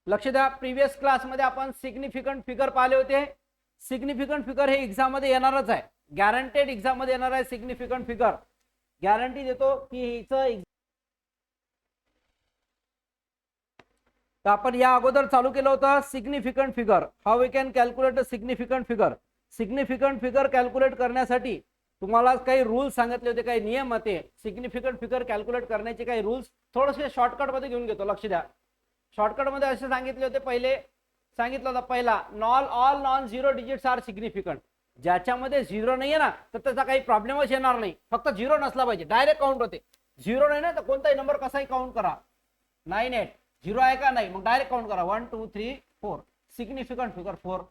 लक्ष द्या, प्रीवियस क्लासमध्ये आपण सिग्निफिकंट फिगर पाहिले होते. सिग्निफिकंट फिगर हे एक्झाम मध्ये येणारच आहे, गॅरंटेड एक्झाम मध्ये येणार आहे सिग्निफिकंट फिगर. गॅरंटी देतो की हिचं. तर आपण या अगोदर चालू केलं होतं significant figure, how we can calculate a significant figure. Significant figure calculate करण्यासाठी तुम्हाला काही रूल्स सांगितले होते, काही नियम होते. सिग्निफिकंट फिगर कॅल्क्युलेट करण्याचे काही रूल्स थोडेसे शॉर्टकट मध्ये घेऊन घेतो. लक्ष द्या, शॉर्टकट मध्ये असे सांगितले होते. पहिले सांगितलं होतं, पहिला all non zero digits are significant. ज्याच्यामध्ये झिरो नाहीये ना तर त्याचा काही प्रॉब्लेमच येणार नाही, फक्त झिरो नसला पाहिजे, डायरेक्ट काउंट होते. झिरो नाही ना तर कोणताही नंबर कसाही काउंट करा. 9 8 झिरो आहे का नाही, मग डायरेक्ट काउंट करा 1 2 3 4. Significant figure 4.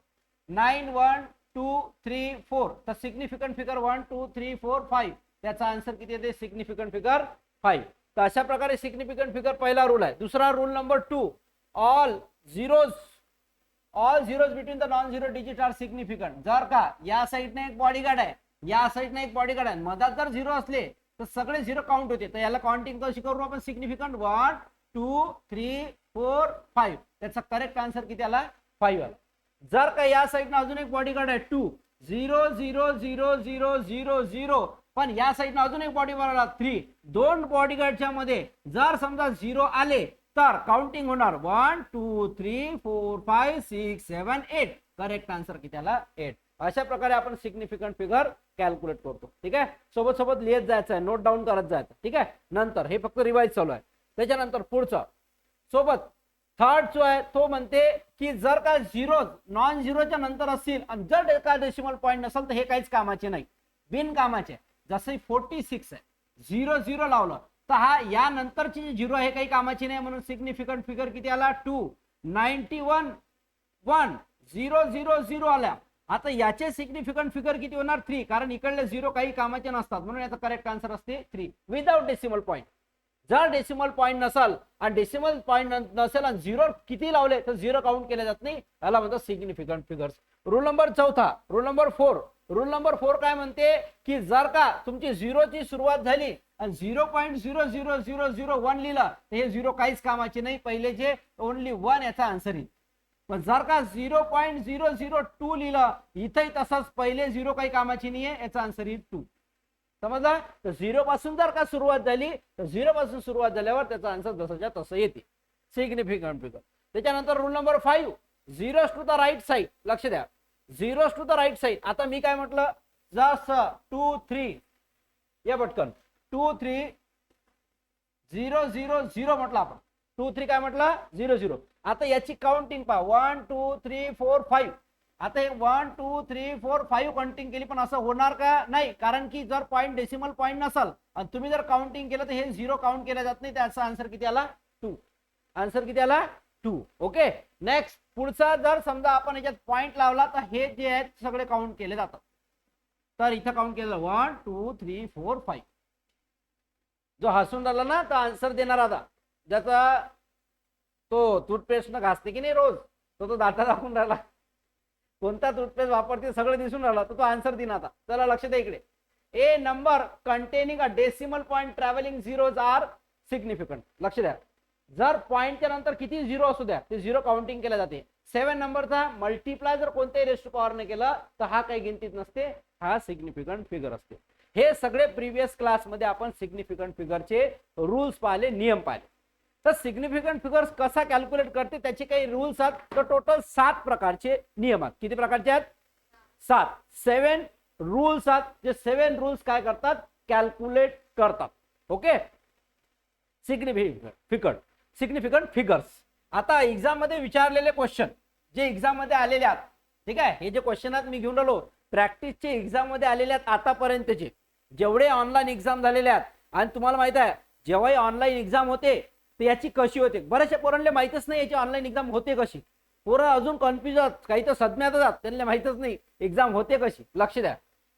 9 1 2 3 4. तर सिग्निफिकंट फिगर 1 2 3 4 5. त्याचा आन्सर किती येते, सिग्निफिकंट फिगर 5. तर अशा प्रकारे सिग्निफिकंट फिगर पहिला रूल आहे. दुसरा rule number 2, all zeros between the non zero digit are significant. जर का या साइडने एक बॉडीगार्ड आहे, या साइडने एक बॉडीगार्ड आहे, मधात जर झिरो असले तर सगळे झिरो काउंट होते. तर याला काउंटिंग कशी करू आपण, सिग्निफिकंट 1 2 3 4 5. त्याचा करेक्ट आन्सर किती आला, 5 आला. जर का या साइडने अजून एक बॉडीगार्ड आहे 2 0 0 0 0 0 0, पण या साइडने अजून एक बॉडीगार्ड आला 3. दोन बॉडीगार्डच्या मध्ये जर समजा 0 आले तर काउंटिंग होणार 1 2 3 4 5 6 7 8. करेक्ट आन्सर किती आला, 8. अशा प्रकारे आपण सिग्निफिकंट फिगर कॅल्क्युलेट करतो. ठीक आहे, सोबत सोबत लिहित जायचं आहे, नोट डाऊन करत जायचं. ठीक आहे, नंतर हे फक्त रिवाइज चालू आहे. त्याच्यानंतर पुढचा सोबत थर्ड जो आहे तो म्हणते की जर का झिरो नॉन झिरोच्या नंतर असतील आणि जर एका डेसिमल पॉईंट नसेल तर हे काहीच कामाचे नाही, बिनकामाचे. जसे 46 आहे, 0 0 लावलं तर हा या नंतरची जी झिरो आहे काही कामाची नाही, म्हणून सिग्निफिकंट फिगर किती आला, 2. 91 1 0 0 0 आल्या. आता याचे सिग्निफिकंट फिगर किती होणार, 3, कारण इकडले झिरो काही कामाचे नसतात, म्हणून याचा करेक्ट आन्सर असते 3 विदाउट डेसिमल पॉईंट. जर डेसिमल पॉईंट नसेल आणि डेसिमल पॉईंट नसेल आणि झिरो किती लावले तर झिरो काउंट केले जात नाही, याला म्हणतात सिग्निफिकंट फिगर्स. रूल नंबर चौथा, रूल नंबर 4. रूल नंबर 4 काय म्हणते की जर का तुमची झिरोची सुरुवात झाली आणि 0.00001 लिहिलं तर हे झिरो काहीच कामाचे नाही, पहिले जे ओनली 1 याचा आन्सर येईल. पण जर का 0.002 लिहिलं इथेही तसंच, पहिले झिरो काही कामाची नाहीये, याचा आन्सर येईल 2. समजलं, तर 0 पासून जर का सुरुवात झाली तर 0 पासून सुरुवात झाल्यावर त्याचा आन्सर जसंच्या तसं येते, सिग्निफिकंट फिगर. त्याच्यानंतर rule number 5, zeros to the right side. लक्ष द्या, zeros to the right side. आता मी काय म्हटलं, जसं 2 3 या पटकन 2 3 0 0 0 म्हटलं आपण, 2 3 काय म्हटलं 0 0. आता याची काउंटिंग पहा, 1 2 3 4 5. आता हे 1 2 3 4 5 काउंटिंग केली, पण असं होणार का, नाही, कारण की जर पॉईंट डेसिमल पॉईंट नसेल आणि तुम्ही जर काउंटिंग केलं तर हे झिरो काउंट केला जात नाही, त्याचा आन्सर किती आला, 2. आन्सर किती आला, 2. ओके, नेक्स्ट पुढचा, जर समजा आपण याच्यात पॉईंट लावला तर हे जे आहेत सगळे काउंट केले जातात. तर इथं काउंट केलं 1 2 3 4 5. जो हसून राहिला ना तर आन्सर देणार, आता ज्याचा तो टूथपेस्ट न घासते की नाही रोज, तो दाता दाखवून राहिला, कोणता टूथपेस्ट वापरते सगळं दिसून राहिला, तो आन्सर देईन. आता चला लक्ष द्या इकडे, a number containing a decimal point trailing zeros are significant. लक्ष द्या, जर पॉइंटच्या नंतर किती झिरो असू द्या ते झिरो काउंटिंग केले जाते. 7 नंबरचा मल्टिप्लाय जर कोणत्याही रेस टू पॉवर ने केलं तर हा काही गिनतीत नसते, हा सिग्निफिकंट फिगर असते. हे सगळे प्रीवियस क्लासमध्ये आपण सिग्निफिकंट फिगरचे रूल्स पाहिले, नियम पाहिले. तर सिग्निफिकंट फिगर्स कसा कॅल्क्युलेट करते त्याचे काही रूल्स आहेत. तर टोटल 7 प्रकारचे नियम आहेत. किती प्रकारचे आहेत, 7. 7 रूल्स आहेत, जे 7 रूल्स काय करतात, कॅल्क्युलेट करतात. Okay, significant figures. आता एक्झाम मध्ये विचारलेले क्वेश्चन, जे एक्झाम मध्ये आलेले आहेत, ठीक आहे, हे जे क्वेश्चन आहेत मी घेऊन आलो प्रॅक्टिसचे एक्झाम मध्ये आलेले आहेत आतापर्यंतचे, जेवढे ऑनलाईन एक्झाम झालेले आहेत. आणि तुम्हाला माहित आहे जेव्हा ऑनलाईन एक्झाम होते तर याची कशी होते, बऱ्याचशा पोरांना माहितच नाही याची ऑनलाईन एक्झाम होते कशी. पोरं अजून कन्फ्युज आहेत, काही तर सदम्यात जात, त्यांना माहितच नाही एक्झाम होते कशी. लक्ष द्या,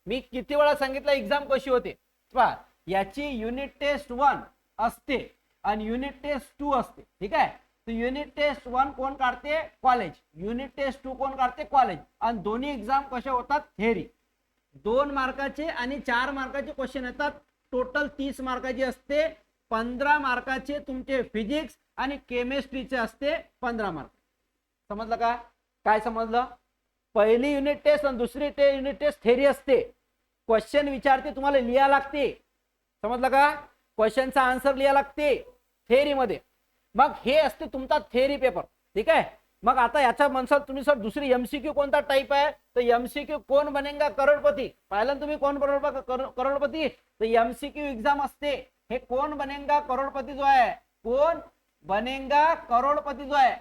मी किती वेळा सांगितलं एक्झाम कशी होते. पहा, याची युनिट टेस्ट 1 असते आणि युनिट टेस्ट 2 असते. ठीक आहे, तर युनिट टेस्ट 1 कोण काढते, कॉलेज. युनिट टेस्ट 2 कोण काढते, कॉलेज. आणि दोन्ही एक्झाम कशा होतात, थेअरी. 2 मार्काचे आणि 4 मार्काचे क्वेश्चन येतात. टोटल 30 मार्काची असते. 15 मार्काचे तुमचे फिजिक्स आणि केमिस्ट्रीचे असते 15 मार्क. समजलं का? काय समजलं? पहिली युनिट टेस्ट आणि दुसरी युनिट टेस्ट थेरी असते. क्वेश्चन विचारते, तुम्हाला लिहा लागते. समजलं का? क्वेश्चनचा आन्सर लिहा लागते थेरी मध्ये. मग हे असते तुमचा थेरी पेपर. ठीक आहे. मग आता याचा म्हणसाल तुम्ही सर दुसरी एमसीक्यू कोणता टाइप आहे? तर एमसीक्यू कोण बनेगा करोडपती. पाहिलं तुम्ही कोण करोडपती? तर एमसीक्यू एक्झाम असते. हे कोण बनेगा करोडपती जो आहे, कोण बनेगा करोडपती जो आहे,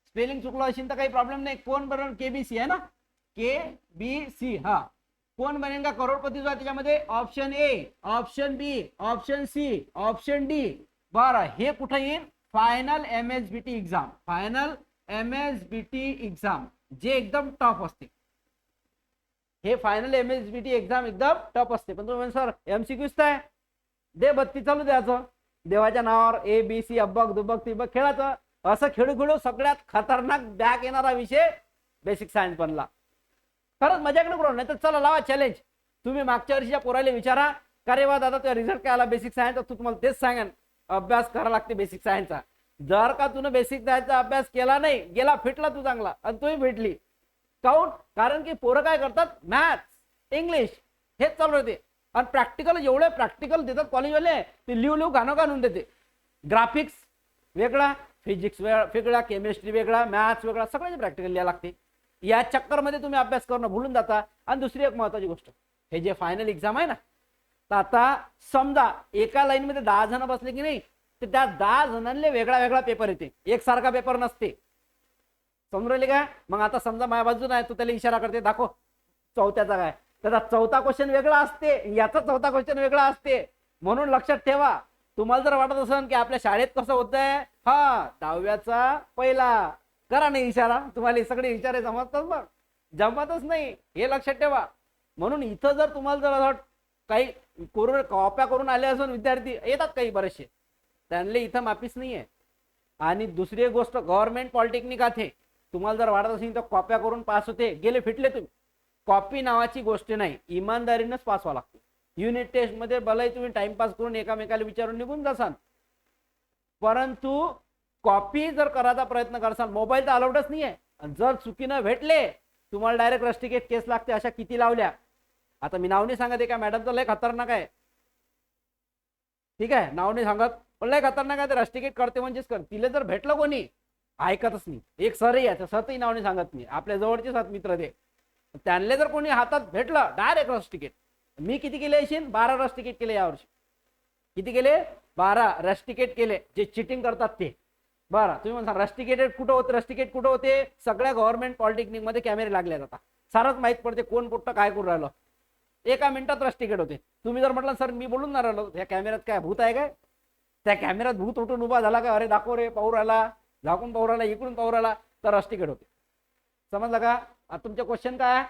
स्पेलिंग चुकलं असेल तर काही प्रॉब्लेम नाही. कोण बनेगा केबीसी आहे ना, केबीसी. हा, कोण बनेगा करोडपती जो आहे त्याच्यामध्ये option A, option B, option C, option D. बरं, हे कुठे येईल? Final MSBT exam. Final MSBT exam जे एकदम टफ असते. हे फायनल एमएसबीटी एक्झाम एकदम टफ असते. पण तुम्ही सर एमसीक्यूच आहे, दे बत्ती चालू द्यायचं, देवाच्या नावावर ए बी सी अब्बक दुबक तिबक खेळायचं. असं खेळू खेळू सगळ्यात खतरनाक बॅक येणारा विषय बेसिक सायन्स बनला. खरंच मजाक नको, नाही तर चला लावा चॅलेंज. तुम्ही मागच्या वर्षीच्या पोराला विचारा, का रे वा दादा तुझा रिझल्ट काय आला बेसिक सायन्स, तू तुम्हाला तेच सांगेन अभ्यास करावा लागते बेसिक सायन्सचा. जर का तुने बेसिक सायन्सचा अभ्यास केला नाही, गेला फिटला तू चांगला, आणि तुम्ही भेटली काऊन? कारण की पोरं काय करतात, मॅथ्स इंग्लिश हेच चालू होते. आणि प्रॅक्टिकल एवढे प्रॅक्टिकल देतात कॉलेजवाले, ते लिहू गाणं घालून देते. ग्राफिक्स वेगळा, फिजिक्स वेगळा, केमिस्ट्री वेगळा, मॅथ्स वेगळा, सगळ्याचे प्रॅक्टिकल लिहायला लागते. या चक्करमध्ये तुम्ही अभ्यास करणं भूलून जाता. आणि दुसरी एक महत्वाची गोष्ट, हे जे फायनल एक्झाम आहे ना, तर आता समजा एका लाईन मध्ये 10 जण बसले की नाही, तर त्या 10 जणांना वेगळा वेगळा पेपर येते, एकसारखा पेपर नसते. समजले का? मग आता समजा माझ्या बाजूला आहे, तू त्याला इशारा करते, दाखव चौथ्याचा काय, त्याचा चौथा क्वेश्चन वेगळा असते, याचा चौथा क्वेश्चन वेगळा असते. म्हणून लक्षात ठेवा, तुम्हाला जर वाटत असेल की आपल्या शाळेत कसं होतंय, हा 10व्याचा पहिला करा नाही इशारा, तुम्हाला हे सगळे इशारे जमतात मग जमतच नाही, हे लक्षात ठेवा. म्हणून इथं जर तुम्हाला जर काही करून कॉप्या करून आले असून विद्यार्थी येतात काही बरेचसे, त्यांना इथं माफीच नाहीये. आणि दुसरी गोष्ट, गव्हर्नमेंट पॉलिटेक्निक आहे, तुम्हाला जर वाटत असेल तर कॉप्या करून पास होते, गेले फिटले तुम्ही. कॉपी नावाची गोष्ट नाही, इमानदारीनंच पास व्हावं लागतं. युनिट टेस्ट मध्ये भले तुम्ही टाइमपास करून एकामेकाला विचारून निघून जासाल, परंतु कॉपी जर करायचा प्रयत्न करसाल, मोबाईल तर अलाउडच नाहीये. जर चुकीनं भेटले तुम्हाला डायरेक्ट रस्टिकेट केस लागते. अशा किती लावल्या, आता मी नाव नाही सांगत, आहे का मॅडमचं लय खतरनाक आहे, ठीक आहे, नाव नाही सांगत, पण लय खतरनाक आहे, ते रस्टिकेट करते म्हणजेच कर. तिला जर भेटलं कोणी ऐकतच नाही. एक सरही आहे, सरही नाव नाही सांगत नाही, आपल्या जवळचे 7 मित्र ते, त्यांना जर कोणी हातात भेटलं डायरेक्ट रस्टिकेट. मी किती केले असेल? 12 रस्टिकेट केले यावर्षी. किती केले? 12 रस्टिकेट केले, जे चिटिंग करतात ते. बरं, तुम्ही म्हणता रस्टिकेटेड कुठं होते? रस्टिकेट कुठं होते? सगळ्या गव्हर्नमेंट पॉलिटेक्निक मध्ये कॅमेरे लागले जातात, सारच माहित पडते कोण कुठं काय करून राहिलं. एका मिनिटात रस्टिकेट होते. तुम्ही जर म्हटलं सर मी बोलून ना राहिलो, त्या कॅमेऱ्यात काय भूत आहे काय? त्या कॅमेऱ्यात भूत उठून उभा झाला का, अरे दाखव रे, पाहू राहिला, झाकून पाहू राहिला, इकडून पाहू राहिला, तर रस्टिकेट होते. समजलं का? आता तुमचे क्वेश्चन काय आहे?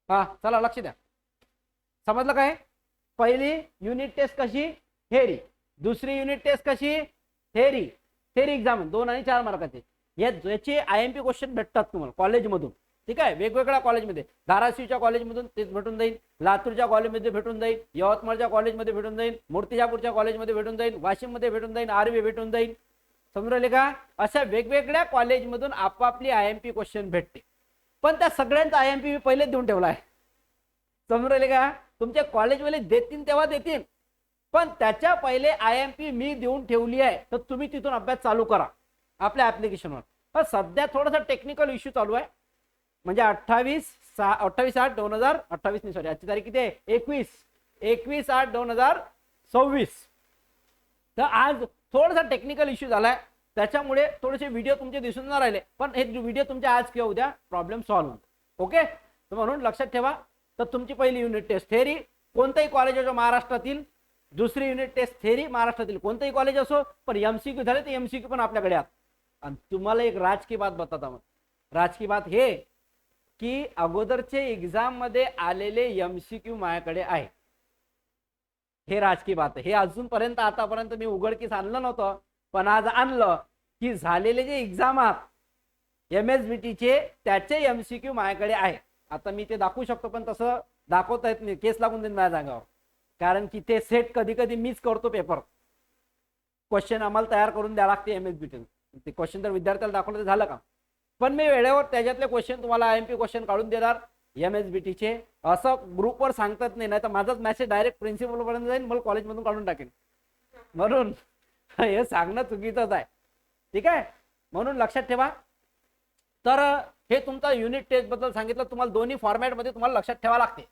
हा चला लक्ष द्या. समजलं काय? पहिली युनिट टेस्ट कशी? थेरी. दुसरी युनिट टेस्ट कशी? थेरी. थेरी एक्झाम 2 आणि 4 मार्काचे. याचे आयएमपी क्वेश्चन भेटतात तुम्हाला कॉलेजमधून, ठीक आहे, वेगवेगळ्या कॉलेजमध्ये. धाराशिवच्या कॉलेजमधून तेच भेटून जाईल, लातूरच्या कॉलेजमध्ये भेटून जाईल, यवतमाळच्या कॉलेजमध्ये भेटून जाईल, मूर्तिजापूरच्या कॉलेजमध्ये भेटून जाईल, वाशिममध्ये भेटून जाईल, आर्वी भेटून जाईल. समजले का? अशा वेगवेगळ्या कॉलेजमधून आपापली आयएमपी क्वेश्चन भेटते. पण त्या सगळ्यांचा आयएमपी मी पहिलेच देऊन ठेवला आहे. समजले का? तुमच्या कॉलेजवाले देतील तेव्हा देतील, पण त्याच्या पहिले आयएमपी मी देऊन ठेवली आहे, तर तुम्ही तिथून अभ्यास चालू करा आपल्या ऍप्लिकेशनवर. पण सध्या थोडासा टेक्निकल इश्यू चालू आहे, म्हणजे 28/8/2028 नाही, सॉरी आजची तारीख किती आहे? 21/8/2026. तर आज थोडासा टेक्निकल इश्यू झालाय, त्याच्यामुळे थोडेसे व्हिडिओ तुमचे दिसून न राहिले, पण हे व्हिडिओ तुमचे आज किंवा उद्या प्रॉब्लेम सॉल्व्ह होतो. ओके, तर म्हणून लक्षात ठेवा. तर तुमची पहिली युनिट टेस्ट थेरी, कोणत्याही कॉलेज असो महाराष्ट्रातील. दुसरी युनिट टेस्ट थेरी, महाराष्ट्रातील कोणतेही कॉलेज असो, पण एमसीक्यू झाले तर एमसीक्यू पण आपल्याकडे आहेत. आणि तुम्हाला एक राजकीय बात बताता हूं. राजकीय बात हे की अगोदरचे एग्जाम मध्ये आलेले एमसीक्यू माझ्याकडे आहे. हे राजकीय बात आहे. हे अजूनपर्यंत आतापर्यंत मी उघडकीस आणलं नव्हतं, पण आज आणलं की झालेले जे एक्झाम आहेत एमएसबीटीचे, त्याचे एमसीक्यू माझ्याकडे आहे. आता मी ते दाखवू शकतो, पण तसं दाखवता येत नाही, केस लागून देईन माझ्या जागावर, कारण की ते सेट कधी कधी मीच करतो पेपर. क्वेश्चन आम्हाला तयार करून द्यावं लागते एमएसबीटी. ते क्वेश्चन तर विद्यार्थ्याला दाखवलं तर झालं का. पण मी वेळेवर त्याच्यातले क्वेश्चन तुम्हाला IMP क्वेश्चन काढून देणार MSBTचे. असं ग्रुपवर सांगतात नाही, तर माझाच मेसेज डायरेक्ट प्रिन्सिपल पर्यंत जाईल, मला कॉलेजमधून काढून टाकेल. म्हणून हे सांगणं चुकीचंच आहे. ठीक आहे, म्हणून लक्षात ठेवा. तर हे तुमचा युनिट टेस्ट बद्दल सांगितलं तुम्हाला. दोन्ही फॉर्मॅटमध्ये तुम्हाला लक्षात ठेवा लागते.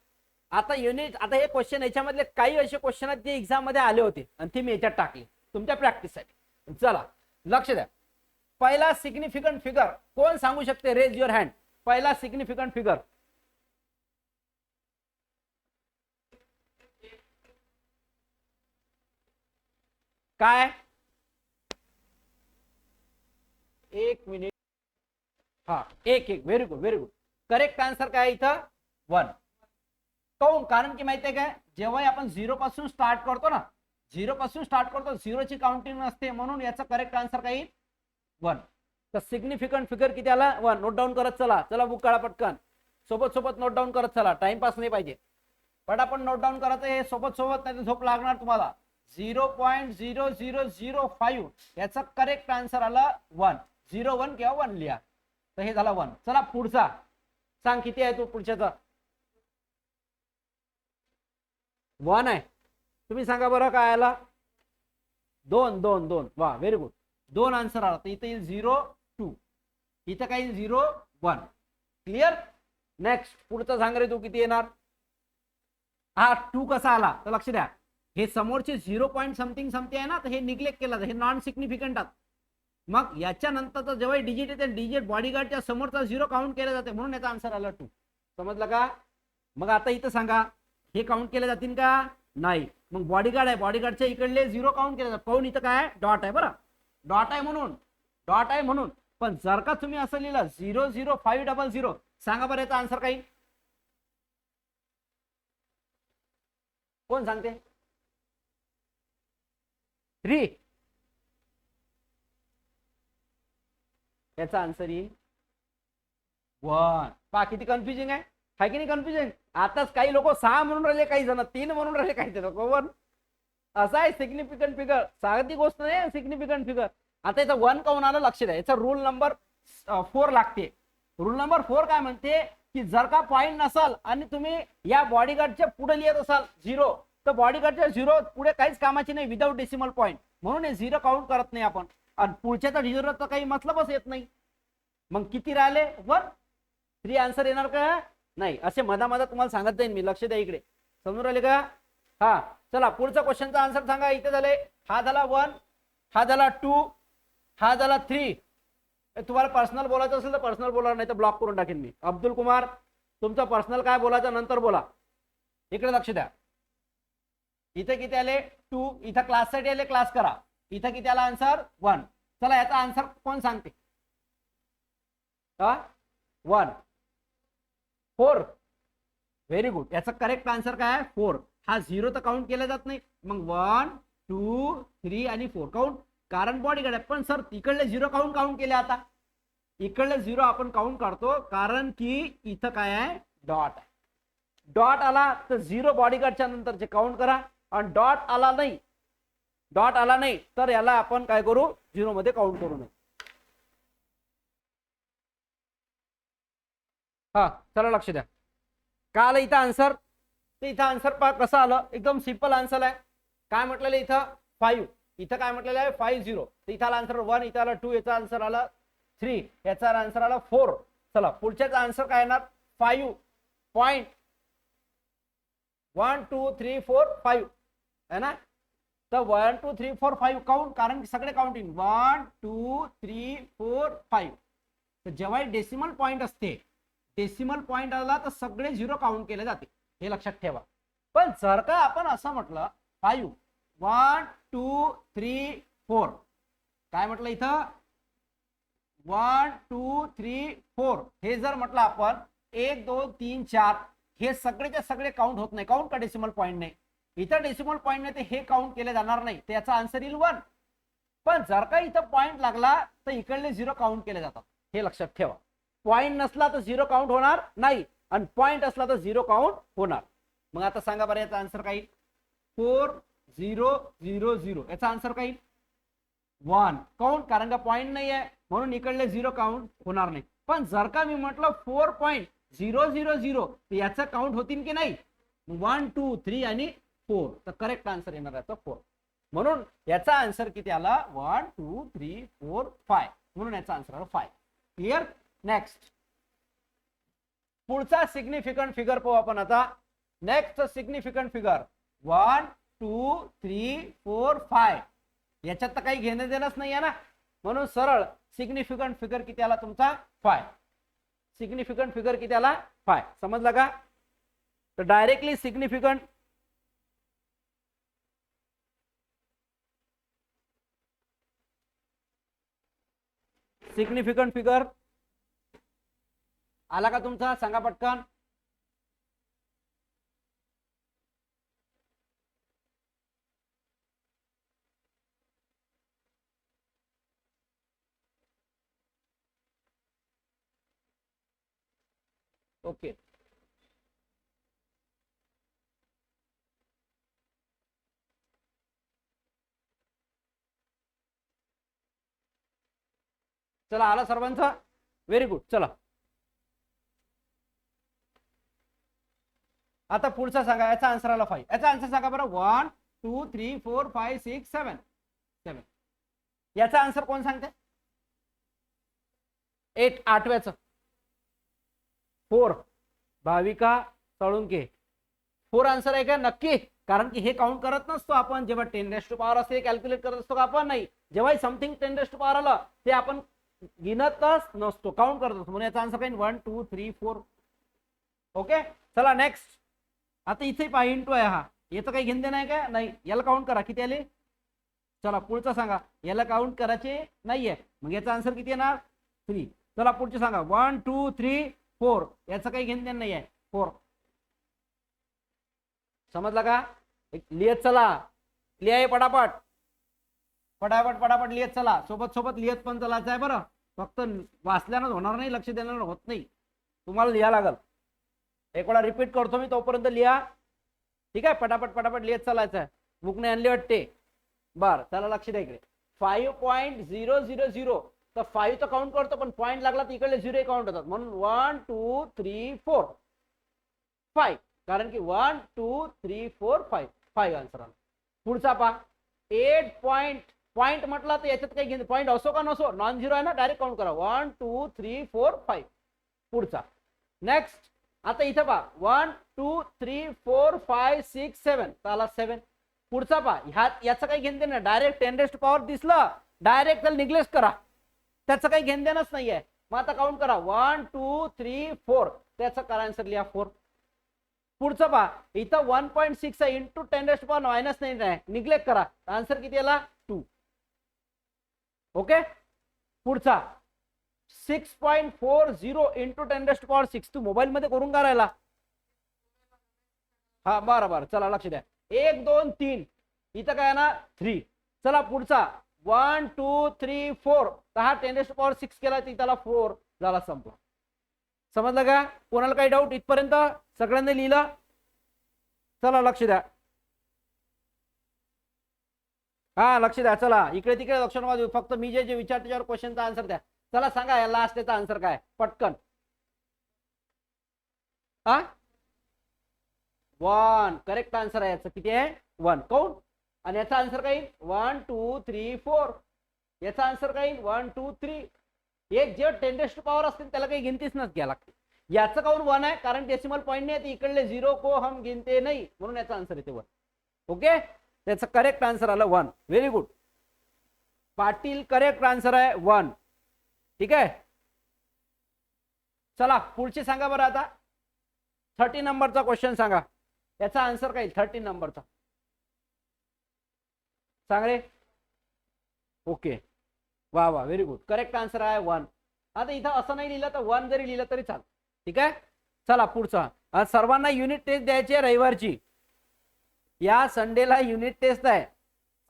आता आता हे क्वेश्चन याच्यामधले काही असे क्वेश्चन आहेत जे एक्झाम मध्ये आले होते आणि ते मी याच्यात टाकले तुमच्या प्रॅक्टिससाठी. चला लक्ष द्या. पहिला सिग्निफिकंट फिगर कोण सांगू शकते? Raise your hand. पहिला सिग्निफिकंट फिगर काय? एक मिनिट. हा, एक एक. Very good, very good. Correct answer काय इथं? 1. काऊन? कारण की माहितीये काय, जेव्हा आपण 0 पासून स्टार्ट करतो ना, 0 पासून स्टार्ट करतो, 0 ची काउंटिंग नसते, म्हणून याचा करेक्ट आन्सर काय येईल? 1. तर सिग्निफिकंट फिगर किती आला? 1. नोट डाऊन करत चला. चला बुक काढा पटकन. सोबत सोबत नोट डाऊन करत चला, टाइमपास नाही पाहिजे. पटापट नोट डाऊन करायचं हे सोबत सोबत, नाही झोप लागणार तुम्हाला. 0.0005 याचा करेक्ट आन्सर आला 1. 01 किंवा 1 लिहा. तर हे झाला 1. चला पुढचा सांग किती आहे तो पुढच्याचा? 1 आहे. तुम्ही सांगा बरं काय आला? 2 2 2. वा, व्हेरी गुड. 2 आन्सर आला. तर इथे येईल 0 2. इथं काय येईल 0 1. क्लिअर. नेक्स्ट पुढचा सांग रे तू किती येणार? हा 2 कसा आला? तर लक्ष द्या, हे समोरचे 0 पॉईंट समथिंग समथिंग आहे ना, तर हे निग्लेक्ट केला, हे नॉन सिग्निफिकंट आहे. मग याच्या नंतरचा जेव्हा डिजिट येते, डिजिट बॉडीगार्डच्या समोरचा 0 काउंट केला जाते, म्हणून याचा आन्सर आला 2. समजलं का? मग आता इथं सांगा हे काउंट केले जातील का? नाही. मग बॉडीगार्ड आहे, बॉडीगार्डच्या इकडले 0 काउंट केले जातात. पाहून इथं काय डॉट आहे, बरं डॉट आहे म्हणून, डॉट आहे म्हणून. पण जर का तुम्ही असं लिहिलं 00500, सांगा बरं याचा आन्सर काही? कोण सांगते? 3. याचा आन्सर येईल 1. पहा किती कन्फ्युजिंग आहे, हाय की नाही कन्फ्युजिंग? आताच काही लोक 6 म्हणून राहिले, काही जण 3 म्हणून राहिले, काही लोक 1. असा आहे सिग्निफिकंट फिगर. साधी गोष्ट नाही सिग्निफिकंट फिगर. आता याचा 1 काऊन आलं? लक्ष द्या. याचा रूल नंबर 4 लागते. रूल नंबर 4 काय म्हणते की जर का पॉईंट नसाल आणि तुम्ही या बॉडीगार्डच्या पुढे लिहित असाल 0, तर बॉडीगार्डच्या 0 पुढे काहीच कामाची नाही विदाउट डेसिमल पॉईंट, म्हणून हे 0 काउंट करत नाही आपण. आणि पुढच्याचा 0 तर काही मतलबच येत नाही. मग किती राहिले? 1. 3 आन्सर येणार का? नाही. असे मधा तुम्हाला सांगत जाईन मी. लक्ष द्या इकडे. समजून राहिले का? हा चला पुढचा क्वेश्चनचा आन्सर सांगा. इथे झाले, हा झाला 1, हा झाला 2, हा झाला 3. तुम्हाला पर्सनल बोलायचं असेल तर पर्सनल बोला, नाही तर ब्लॉक करून टाकेन मी. अब्दुल कुमार, तुमचं पर्सनल काय बोलायचं नंतर बोला. इकडे लक्ष द्या. इथे किती आले? 2. इथं क्लाससाठी आले, क्लास करा. इथं किती आला आन्सर? 1. चला याचा आन्सर कोण सांगते? 1 4. Very good. याचा करेक्ट आन्सर काय आहे? 4. हा 0 तर काउंट केला जात नाही. मग 1 2 3 आणि 4 काउंट, कारण बॉडीगार्ड आहे. पण सर तिकडले 0 काउंट केले. आता इकडले 0 आपण काउंट करतो, कारण की इथं काय आहे? डॉट आहे. डॉट आला तर 0 बॉडीगार्डच्या नंतरचे काउंट करा, आणि डॉट आला नाही तर याला आपण काय करू? 0 मध्ये काउंट करू नये. हा चला लक्ष द्या. काय आलं इथं आन्सर? तर इथं आन्सर पहा कसं आलं. एकदम सिंपल आन्सर आहे. काय म्हटलेलं इथं? 5. इथं काय म्हटलेलं आहे? 50. तर इथं आला आन्सर 1, इथं आला 2, याचा आन्सर आला 3, याचा आन्सर आला 4. चला पुढच्याचा आन्सर काय येणार? 5.1 2 3 4 5 है ना. तर 1 2 3 4 5 काउंट, कारण सगळे काउंटिंग 1 2 3 4 5. तर जेव्हा डेसिमल पॉइंट असते, डेसिमल पॉइंट आला तर सगळे 0 काउंट केले जाते, हे लक्षात ठेवा. पण जर का आपण असं म्हटलं 5 1 2 3 4, काय म्हटलं इथं? 1 2 3 4. हे जर म्हटलं आपण 1 2 3 4, हे सगळेच्या सगळे काउंट होत नाही. काउंट का डेसिमल पॉइंट नाही. इथं डेसिमल पॉइंट नाही, तर हे काउंट केले जाणार नाही. तर याचा आन्सर येईल 1. पण जर का इथं पॉइंट लागला तर इकडले 0 काउंट केले जातात, हे लक्षात ठेवा. पॉइंट नसला तर 0 काउंट होणार नाही, आणि पॉइंट असला तर 0 काउंट होणार. मग आता सांगा बरं याचा आन्सर काय? 4 0 0 0. याचा आन्सर काय? 1 काउंट, कारण का पॉईंट नाही आहे म्हणून इकडले 0 काउंट होणार नाही. पण जर का मी म्हटलं 4.000 तर याचा काउंट होतील की नाही? 1 2 3 आणि 4, तर करेक्ट आन्सर येणार याचा 4. म्हणून याचा आन्सर किती आला? 1 2 3 4 5, म्हणून याचा आन्सर आला 5. क्लिअर? नेक्स्ट पुढचा सिग्निफिकंट फिगर पाहू आपण आता. नेक्स्ट सिग्निफिकंट फिगर 1 2 3 4 5, याच्यात तर काही घेणं देणंच नाही आहे ना, म्हणून सरळ सिग्निफिकंट फिगर किती आला तुमचा? 5. सिग्निफिकंट फिगर किती आला? 5. समजलं का? तर डायरेक्टली सिग्निफिकंट फिगर आला का तुमचा? सांगा पटकन. ओके, चला आला सर्वांचा? Very good. चला आता पुढचा सांगा. याचा आन्सर आला 5. याचा आन्सर सांगा बरं. 1 2 3 4 5 6 7 7. याचा आन्सर कोण सांगते? 8, 8व्याचं 4. भाविका साळुंके 4 आन्सर आहे का? नक्की. कारण की हे काउंट करत नसतो आपण. जेव्हा 10⁻⁴ असते कॅल्क्युलेट करत असतो का आपण? नाही. जेव्हा समथिंग 10⁻⁴ आलं ते आपण गिनतच नसतो, काउंट करत असतो. म्हणून याचा आन्सर काय? 1 2 3 4. ओके, चला नेक्स्ट. आता इथे पहा इंटू आहे हा, याचं काही घेणं नाही का? नाही. याला काउंट करा, किती आले? चला पुढचा सांगा. याला काउंट करायचे नाहीये, मग याचा आन्सर किती येणार? 3. चला पुढचे सांगा. 1 2 3 4, याचं काही घेणं नाही आहे. 4. समजला का? लिहित चला, लिहाय पटापट पटापट पटापट लिहित चला. सोबत सोबत लिहित पण चलायचं आहे बरं. फक्त वाचल्यानंच होणार नाही, लक्ष देण्यानं होत नाही, तुम्हाला लिहा लागल. एक वेळा रिपीट करतो मी, तोपर्यंत लिहा. ठीक आहे? पटापट पटापट लिहित चालायचं आहे. बुकने आणली वाटते. बर, चला लक्ष द्या इकडे. 5.000, तर 5 तर काउंट करतो, पण पॉईंट लागला तर इकडे 0 काउंट होतात. म्हणून 1 2 3 4 5, कारण की 1 2 3 4 5 5 आन्सर आला. पुढचा पहा. 8 पॉईंट म्हटलं तर याच्यात काही घेणं, पॉईंट असो का नसो, नॉन झिरो आहे ना, डायरेक्ट काउंट करा. 1 2 3 4 5. पुढचा नेक्स्ट. आता इथे पहा 1 2 3 4 5 6 7, तर आला 7. पुढचा पहा. ह्यात याचं काही घेणं देणं, डायरेक्ट 10⁻⁴ दिसलं डायरेक्ट त्याला निग्लेक्ट करा, त्याचं काही घेणं देणंच नाहीये. मग आता काउंट करा. 1 2 3 4, त्याचा करा आन्सर लिहा 4. पुढचं पहा. इथं 1.6 आहे, इंटू 10⁻⁻⁹ आहे, निग्लेक्ट करा, आन्सर किती आला? 2. ओके. पुढचा 6.40 इंटू 10⁻⁶. तू मोबाईल मध्ये करून करायला? हा बरं बरं, चला लक्ष द्या. 1 2 3, इथं काय ना 3. चला पुढचा 1 2 3 4, तर हा 10⁻⁶ केला तर त्याला 4 झाला, संपला. समजलं का? कोणाला काही डाऊट इथपर्यंत? सगळ्यांनी लिहिलं? चला लक्ष द्या. हा लक्ष द्या. चला इकडे तिकडे लक्ष नका देऊ, फक्त मी जे विचार त्याच्यावर क्वेश्चनचा आन्सर द्या. चला सांगा या लास्ट याचा आन्सर काय पटकन. 1 करेक्ट आन्सर आहे. याचं किती आहे? 1. काउंट. आणि याचा आन्सर काय? 1 2 3 4. याचा आन्सर काय? 1 2 3. एक जे 10⁻⁴ असतील त्याला काही गिनतीच नस घ्या लागते. याचं काउंट 1 आहे, कारण डेसिमल पॉईंट नाही, इकडले 0 को हम गिनते नाही, म्हणून याचा आन्सर येते 1. ओके, त्याचं करेक्ट आन्सर आलं 1. Very good Patil, correct answer आहे 1. ठीक आहे. चला पुढचे सांगा बरं. आता 30 नंबरचा क्वेश्चन सांगा. याचा आन्सर काय? 30 नंबरचा सांग रे. ओके, वा वा, व्हेरी गुड. करेक्ट आन्सर आहे 1. आता इथं असं नाही लिहिलं तर 1 जरी लिहिलं तरी चाल. ठीक आहे. चला पुढचा. आज सर्वांना युनिट टेस्ट द्यायची आहे रविवारची. या संडेला युनिट टेस्ट आहे,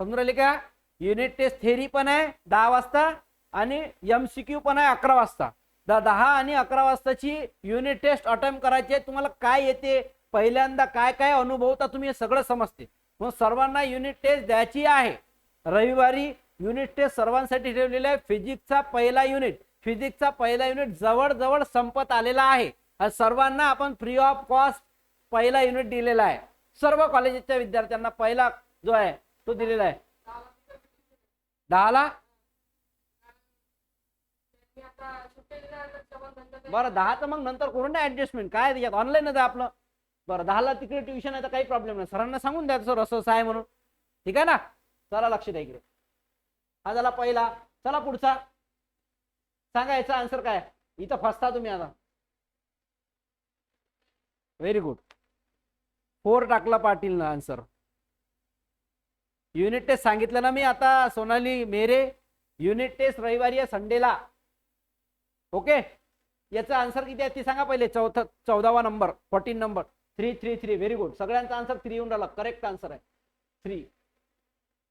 समजून राहिले का? युनिट टेस्ट थेरी पण आहे 10 वाजता आणि MCQ पण आहे 11 वाजता. 10 आणि 11 वाजताची युनिट टेस्ट अटेम्प्ट करायची आहे. तुम्हाला काय येते, पहिल्यांदा काय काय अनुभवता तुम्ही, हे सगळं समजते. मग सर्वांना युनिट टेस्ट द्यायची आहे रविवारी युनिट टेस्ट सर्वांसाठी ठेवलेला आहे. फिजिक्सचा पहिला युनिट जवळ संपत आलेला आहे. सर्वांना आपण फ्री ऑफ कॉस्ट पहिला युनिट दिलेला आहे. सर्व कॉलेजेसच्या विद्यार्थ्यांना पहिला जो आहे तो दिलेला आहे. 10ला बरं 10चं मग नंतर करून ना ऍडजस्टमेंट, काय त्याच्यात ऑनलाईनच आहे आपलं. बरं 10ला तिकडे ट्युशन आहे तर काही प्रॉब्लेम नाही, सरांना सांगून द्यायचं सर असं आहे म्हणून. ठीक आहे ना. चला लक्ष द्या इकडे. हा झाला पहिला. चला पुढचा सांगा, याचा आन्सर काय. इथं फसता तुम्ही आता. Very good. 4 टाकला पाटील ना आन्सर. युनिट टेस्ट सांगितलं ना मी आता सोनाली मेरे, युनिट टेस्ट रविवारी आहे संडेला. ओके. याचा आन्सर किती आहे ती सांगा पहिले. 14वा नंबर 14 नंबर 333. Very good. सगळ्यांचा आन्सर 3 येऊन राहिला. करेक्ट आन्सर आहे 3.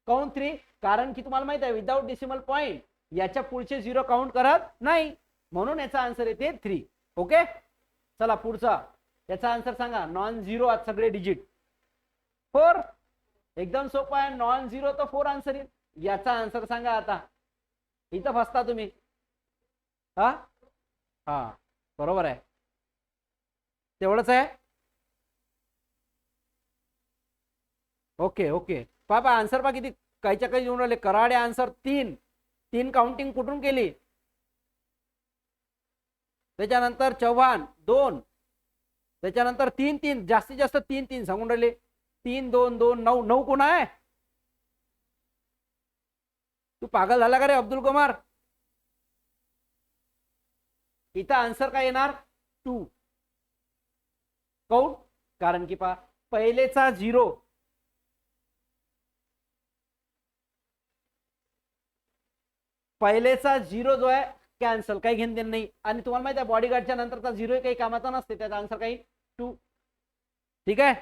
काउंट 3 कारण की तुम्हाला माहित आहे विदाउट डेसिमल पॉइंट याच्या पुढचे 0 काउंट करत नाही, म्हणून याचा आन्सर येते 3. ओके. चला पुढचा. याचा आन्सर सांगा. नॉन झिरो आज सगळे डिजिट 4. एकदम सोपं आहे. नॉन झिरो तर 4 आन्सर येईल. याचा आन्सर सांगा आता. इथं फसता तुम्ही. हा हा बरोबर आहे. तेवढंच आहे. Okay okay. पापा आन्सर पा किती काहीच्या काही येऊन राहिले. कराडे आन्सर 3 काउंटिंग कुठून केली. त्याच्यानंतर चव्हाण 2, त्याच्यानंतर 3 जास्तीत जास्त 3 सांगून राहिले. 3 2 2 9 कोण आहे. तू पागल झाला का रे अब्दुल कुमार. इथं आन्सर काय येणार 2. काउंट कारण की पा पहिलेचा 0 जो आहे कॅन्सल, काही घेणं देणं नाही. आणि तुम्हाला माहिती आहे बॉडीगार्डच्या नंतरचा 0 काही कामाचा नसते, त्याचा आन्सर काही 2. ठीक आहे.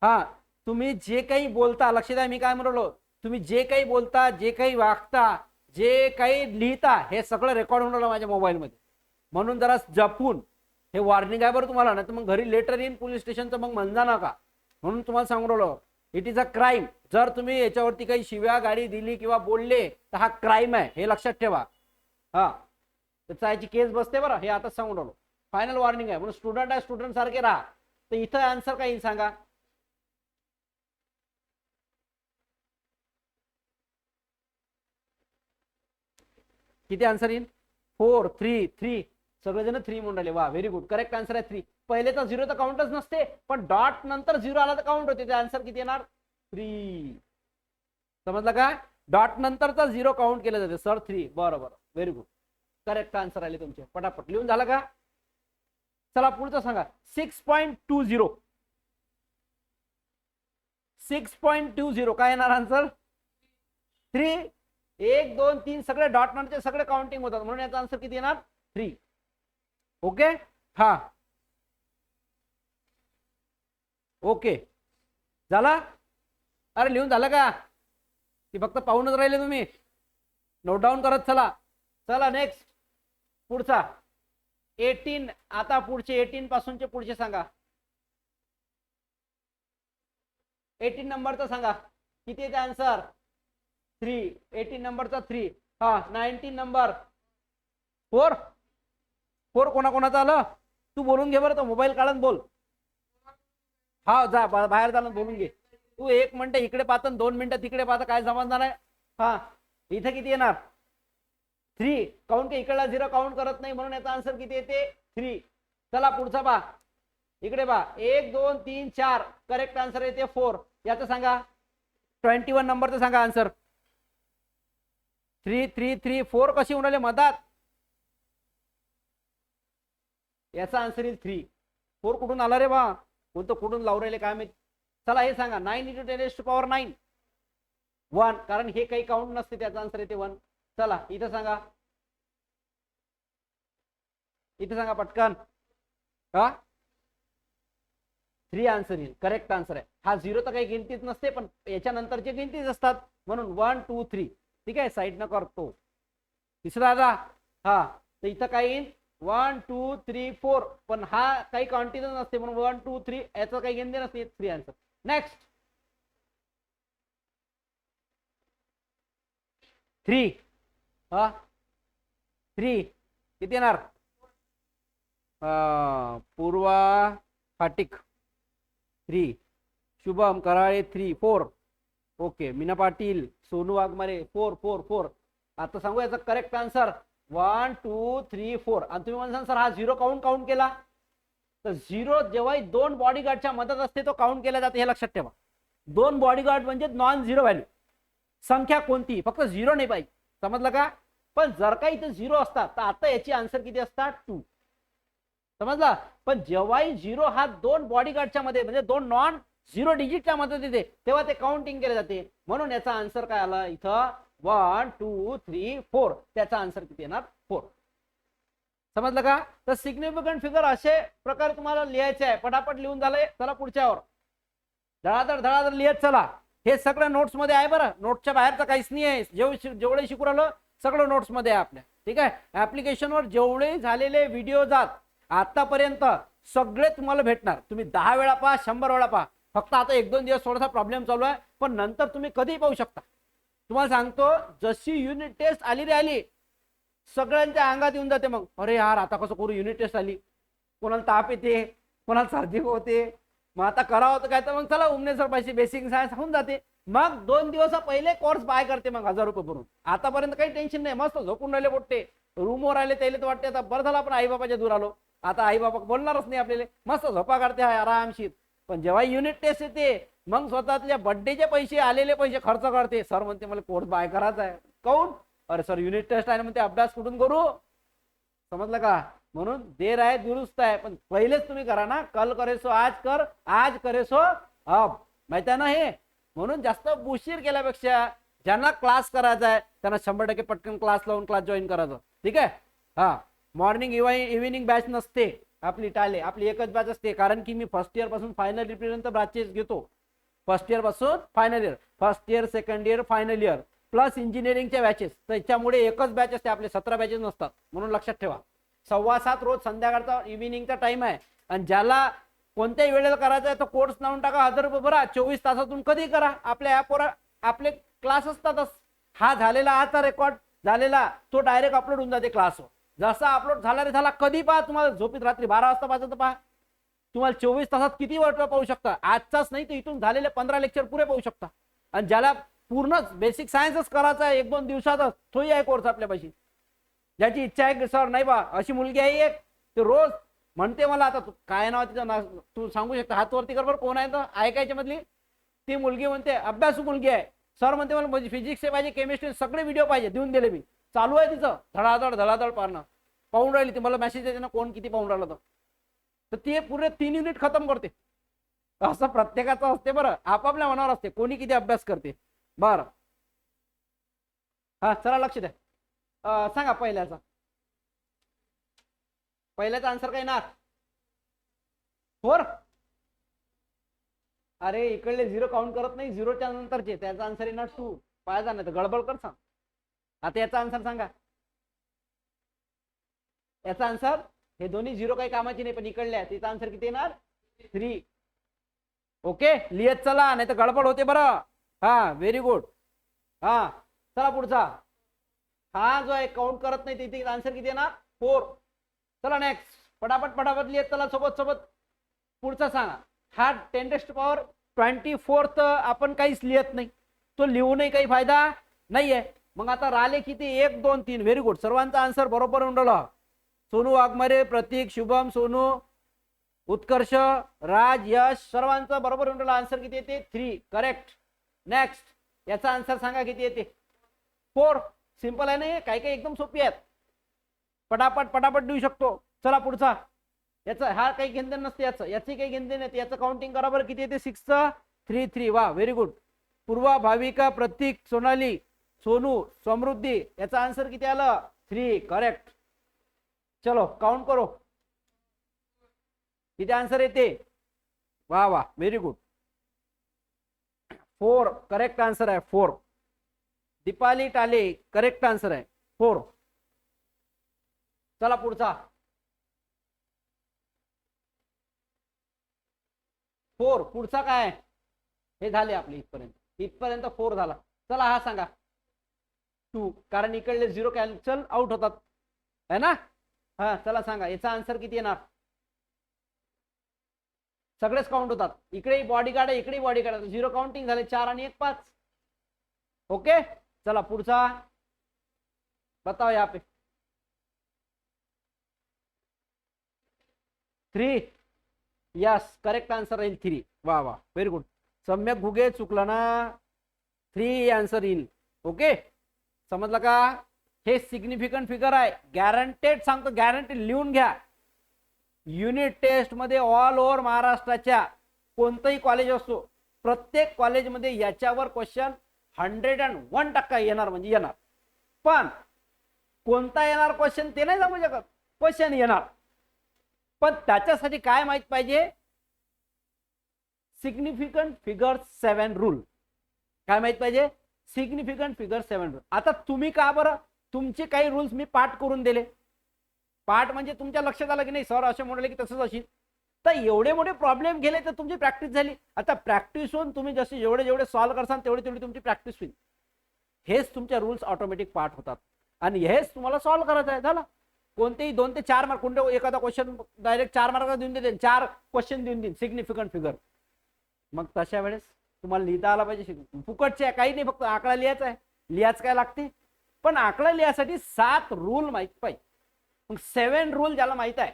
हा तुम्ही जे काही बोलता लक्ष द्या मी काय म्हणलो. तुम्ही जे काही बोलता, जे काही वागता, जे काही लिहिता हे सगळं रेकॉर्ड होऊन राहिलं माझ्या मोबाईलमध्ये, म्हणून जरा जपून. हे वॉर्निंग आहे बरं तुम्हाला, नाही तर मग घरी लेटर येईन पोलीस स्टेशनचं, मग म्हणजा नका. म्हणून तुम्हाला सांगून राहिलो इट इज अ क्राईम. जर तुम्ही याच्यावरती काही शिव्या गाडी दिली किंवा बोलले तर हा क्राईम आहे, हे लक्षात ठेवा. हा त्याचा याची केस बसते बरं, हे आता सांगून राहिलो. फायनल वॉर्निंग आहे. म्हणून स्टुडंट आहे स्टुडंट सारखे राहा. तर इथं आन्सर काय येईल सांगा. किती आन्सर येईल. 4 3 3 सगळेजण 3 म्हणून राहिले. वा व्हेरी गुड. करेक्ट आन्सर आहे 3. पहिलेचा 0 तर काउंटच नसते, पण डॉट नंतर 0 आला तर काउंट होते. आन्सर किती येणार 3. समजलं का. डॉट नंतरचा 0 काउंट केलं जाते सर 3. बरोबर व्हेरी गुड. करेक्ट आन्सर आले तुमचे. पटापट लिहून झालं का. चला पुढचं सांगा. 6.20 6.20 काय येणार आन्सर 3. 1 2 3 सगळे डॉट नंतरचे सगळे काउंटिंग होतात, म्हणून याचा आन्सर किती येणार 3. ओके. हा ओके झाला. अरे लिहून झालं का की फक्त पाहूनच राहिले तुम्ही. नोट डाऊन करत चला. चला नेक्स्ट पुढचा 18. आता पुढचे 18 पासूनचे पुढचे सांगा. 18 नंबरचा सांगा किती येते आन्सर 3. 18 नंबरचा 3. हा 19 नंबर 4. कोणाकोणाचं आलं तू बोलून घे बरं. तो मोबाईल काढून बोल. हा जा बाहेर जाणं बोलून घे. तू 1 मिनिट इकडे पाहता 2 मिनिटं तिकडे पाहता, काय समजणार आहे. हा इथे किती येणार 3. काउंट के इकडला 0 काउंट करत नाही, म्हणून याचा आन्सर किती येते 3. चला पुढचा पा इकडे पा 1 2 3 4 करेक्ट आन्सर येते 4. याचं सांगा 21 नंबरचं सांगा आन्सर. 3 3 3 4 कशी होऊन राहिले मधात. याचा आन्सर येईल 3. 4 कुठून आला रे बा. कोणतं कुठून लावून राहिले काय माहित. चला हे सांगा 9 × 10⁻⁹ 1 कारण हे काही काउंट नसते, त्याचा आन्सर येते 1. चला इथं सांगा. इथे सांगा पटकन. हा 3 आन्सर येईल. करेक्ट आन्सर आहे. हा 0 तर काही गिनतीच नसते, पण याच्या नंतरचे गिनतीच असतात, म्हणून 1 2 3. ठीक आहे साईड न करतो. तिसरा आता हा तर इथं काय येईल 1 2 3 4, पण हा काही क्वांटिटी नसते, म्हणून 1 2 3 याचं काही गिनती नसते. 3 आन्सर. नेक्स्ट 3 हा 3 किती येणार? पूर्वा फाटिक 3, शुभम कराळे 3 4, ओके. मीना पाटील, सोनू वाघमारे 4 4 4. आता सांगू याचा करेक्ट आन्सर 1 2 3 4. आणि तुम्ही म्हणसान सर हा झिरो काउंट केला, तर झिरो जेव्हाही दोन बॉडीगार्डच्या मदत असते तो काउंट केला जाते, हे लक्षात ठेवा. दोन बॉडीगार्ड म्हणजे नॉन झिरो व्हॅल्यू, संख्या कोणती, फक्त झिरो नाही पाहिजे, समजलं का? पण जर का इथे झिरो असतात तर आता याची आन्सर किती असतात? 2, समजला? पण जेव्हाही झिरो हा दोन बॉडीगार्डच्या मध्ये म्हणजे दोन नॉन झिरो डिजिटच्या मध्ये येते तेव्हा ते काउंटिंग केले जाते. म्हणून याचा आन्सर काय आला इथं? 1 2 3 4. त्याचा आन्सर किती येणार? 4. समजलं का? तर सिग्निफिकंट फिगर असे प्रकारे तुम्हाला लिहायचे आहे. पटापट लिहून झालंय, चला पुढच्यावर धडाधड लिहत चला. हे सगळं नोट्स मध्ये आहे बरं, नोट्सच्या बाहेरचं काहीच नाही आहे. जेवढे शिकू राहिलो सगळं नोट्स मध्ये आहे आपल्या, ठीक आहे. ऍप्लिकेशनवर जेवढे झालेले व्हिडिओ जात आतापर्यंत सगळे तुम्हाला भेटणार. तुम्ही 10 वेळा पहा, 100 वेळा पहा. फक्त आता 1-2 दिवस थोडासा प्रॉब्लेम चालू आहे, पण नंतर तुम्ही कधीही पाहू शकता. तुम्हाला सांगतो जशी युनिट टेस्ट आली रे आली सगळ्यांच्या अंगात येऊन जाते. मग अरे यार आता कसं करू, युनिट टेस्ट आली, कोणाला ताप येते, कोणाला सर्दी होते, मग आता करावं होतं काय, तर मग चला उमने सर पाहिजे बेसिक सायन्स होऊन जाते. मग 2 दिवस पहिले कोर्स बाय करते, मग 1000 रुपये भरून. आतापर्यंत काही टेन्शन नाही, मस्त झोपून राहिले मोठे, रूमवर आले त्याला तर वाटते आता बरं झालं आपण आई बाबाच्या दूर आलो, आता आई बाबा बोलणारच नाही आपल्याला, मस्त झोपा काढते आरामशीर. पण जेव्हा युनिट टेस्ट येते मग स्वतःच्या बर्थडेचे पैसे आलेले पैसे खर्च करते. सर म्हणते मला कोर्स बाय करायचा आहे. काऊन? अरे सर युनिट टेस्ट आहे म्हणते, अभ्यास कुठून करू? समजलं का? म्हणून देर आहे दुरुस्त आहे, पण पहिलेच तुम्ही करा ना. कल करे सो आज कर, आज करे सो अब, माहित आहे ना हे. म्हणून जास्त उशीर केल्यापेक्षा ज्यांना क्लास करायचा आहे त्यांना 100% पटकन क्लास लावून क्लास जॉईन करायचं, ठीक आहे. हा मॉर्निंग इव्हिनिंग बॅच नसते आपली, टाले आपली एकच बॅच असते. कारण की मी फर्स्ट इयर पासून फायनल इयर पर्यंत बॅचेस घेतो. फर्स्ट इयर पासून final year, first year second year final year plus इंजिनिअरिंगच्या बॅचेस. त्याच्यामुळे एकच बॅच असते आपले, 17 बॅचेस नसतात. म्हणून लक्षात ठेवा 6:15 रोज संध्याकाळचा इव्हिनिंगचा टाइम आहे. आणि ज्याला कोणत्याही वेळेला करायचा आहे तो कोर्स लावून टाका, 1000 रुपये भरा, 24 तासातून कधी करा. आपल्या ऍपवर आपले क्लास असतातच. हा झालेला आजचा रेकॉर्ड झालेला तो डायरेक्ट अपलोड होऊन जाते क्लासवर. जसा अपलोड झाला रे झाला, कधी पहा, तुम्हाला झोपीत रात्री 12 वाजता पाहिजे पहा, तुम्हाला 24 तासात किती वर्ष पाहू शकता. आजचाच नाही तर इथून झालेले 15 लेक्चर पुरे पाहू शकता. आणि ज्याला पूर्णच बेसिक सायन्सच करायचा आहे 1-2 दिवसातच, तोही आहे कोर्स आपल्यापाशी. ज्याची इच्छा आहे की सर नाही बा अशी मुलगी आहे एक, ते रोज म्हणते मला, आता काय नाव तिचं तू सांगू शकता, हातवरती कर बरं कोण आहे तर ऐकायच्या मधली. ती मुलगी म्हणते अभ्यासू मुलगी आहे, सर म्हणते मला फिजिक्स पाहिजे, केमिस्ट्री सगळे व्हिडिओ पाहिजे, देऊन दिले मी. चालू आहे तिचं धडाधड पाहणं, पाहून राहिली ती. मला मेसेज येते ना कोण किती पाहून राहिलं तर ती पुरे 3 युनिट खतम करते. असं प्रत्येकाचं असते बरं, आपापल्या मनावर असते कोणी किती अभ्यास करते. बरं हा चला लक्ष द्या. सांगा पहिल्याचा आन्सर काय ना 4. अरे इकडले 0 काउंट करत नाही, 0च्या नंतरचे, त्याचा आन्सर येणार 2. पाहायचा नाही तर गडबड कर सांग. आता याचा आन्सर सांगा. याचा आन्सर हे दोन्ही 0 काही कामाची नाही, पण इकडल्या त्याचा आन्सर किती येणार? 3. ओके लिहत चला नाही तर गडबड होते बरं. हा व्हेरी गुड. हा चला पुढचा. हा जो आहे काउंट करत नाही तिथे आन्सर किती येणार? 4. चला नेक्स्ट पटापट लिहत चला सोबत. पुढचा सांगा. हा 10⁻24 तर आपण काहीच लिहत नाही, तो लिहूनही काही फायदा नाहीये. मग आता राहिले किती? 1 2 3. व्हेरी गुड, सर्वांचा आन्सर बरोबर उंडवला. सोनू वाघमारे, प्रतीक, शुभम, सोनू, उत्कर्ष, राज, यश सर्वांचा बरोबर उंडवला. आन्सर किती येते? 3. करेक्ट. नेक्स्ट याचा आन्सर सांगा किती येते? 4. सिंपल आहे ना, काही एकदम सोपी आहेत, पटापट देऊ शकतो. चला पुढचा. याचा हा काही घेणदेण नसते, याची काही घेणदेण नाही. याचं काउंटिंग करा बरं किती येते? 6 3 3. वा व्हेरी गुड. पूर्वा, भाविका, प्रतीक, सोनाली, सोनू, समृद्धी, याचा आन्सर किती आलं? 3. करेक्ट. चलो काउंट करो किती आन्सर येते. वा व्हेरी गुड. 4 करेक्ट आन्सर आहे. 4. दीपाली टाले करेक्ट आन्सर आहे 4. चला पुढचा. 4 पुढचा काय? हे झाले आपले इथपर्यंत 4 झाला. चला हा सांगा. 2, कारण इकडले 0 कॅन्सल आउट होतात है ना. हा चला सांगा याचा आन्सर किती येणार. सगळेच काउंट होतात, इकडे बॉडीगार्ड आहे इकडे बॉडीगार्ड आहे, 0 काउंटिंग झाले, 4 आणि 1 5. ओके चला पुढचा बताओ यहाँ पे. 3. यस करेक्ट आन्सर राहील 3. वा वा व्हेरी गुड. सम्यक घुगे चुकला ना, 3 आन्सर येईल. ओके समजलं का. हे सिग्निफिकंट फिगर आहे, गॅरंटेड सांगतो, गॅरंटेड लिहून घ्या. युनिट टेस्ट मध्ये ऑल ओव्हर महाराष्ट्राच्या कोणतंही कॉलेज असो, प्रत्येक कॉलेजमध्ये याच्यावर क्वेश्चन 101% येणार म्हणजे येणार. पण कोणता येणार क्वेश्चन ते नाही सांगू शकत, क्वेश्चन येणार. पण त्याच्यासाठी काय माहित पाहिजे, सिग्निफिकंट फिगर 7 रूल. काय माहित पाहिजे, सिग्निफिकंट फिगर 7 रूल. आता तुम्ही का बरं, तुमचे काही रूल्स मी पाठ करून दिले. पाठ म्हणजे तुमच्या लक्षात आलं की नाही सर असे म्हणाले की तसंच असेल, तर एवढे मोठे प्रॉब्लेम गेले तर तुमची प्रॅक्टिस झाली. आता प्रॅक्टिस होऊन तुम्ही जसे जेवढे जेवढे सॉल्व्ह करसाल तेवढी तेवढी तुमची प्रॅक्टिस होईल. हेच तुमच्या रूल्स ऑटोमॅटिक पाठ होतात आणि हेच तुम्हाला सॉल्व्ह करायचं आहे. झालं. कोणतेही 2 ते 4 मार्क, कोणते एखादा क्वेश्चन डायरेक्ट 4 मार्क देऊन देते, 4 क्वेश्चन देऊन देईन सिग्निफिकंट फिगर. मग तशा वेळेस तुम्हाला लिहिता आला पाहिजे. फुकटचे आहे काही नाही, फक्त आकडा लिहायचा आहे. लिहायच काय लागते, पण आकडा लिहायसाठी 7 रूल माहित पाहिजे. मग 7 रूल ज्याला माहित आहे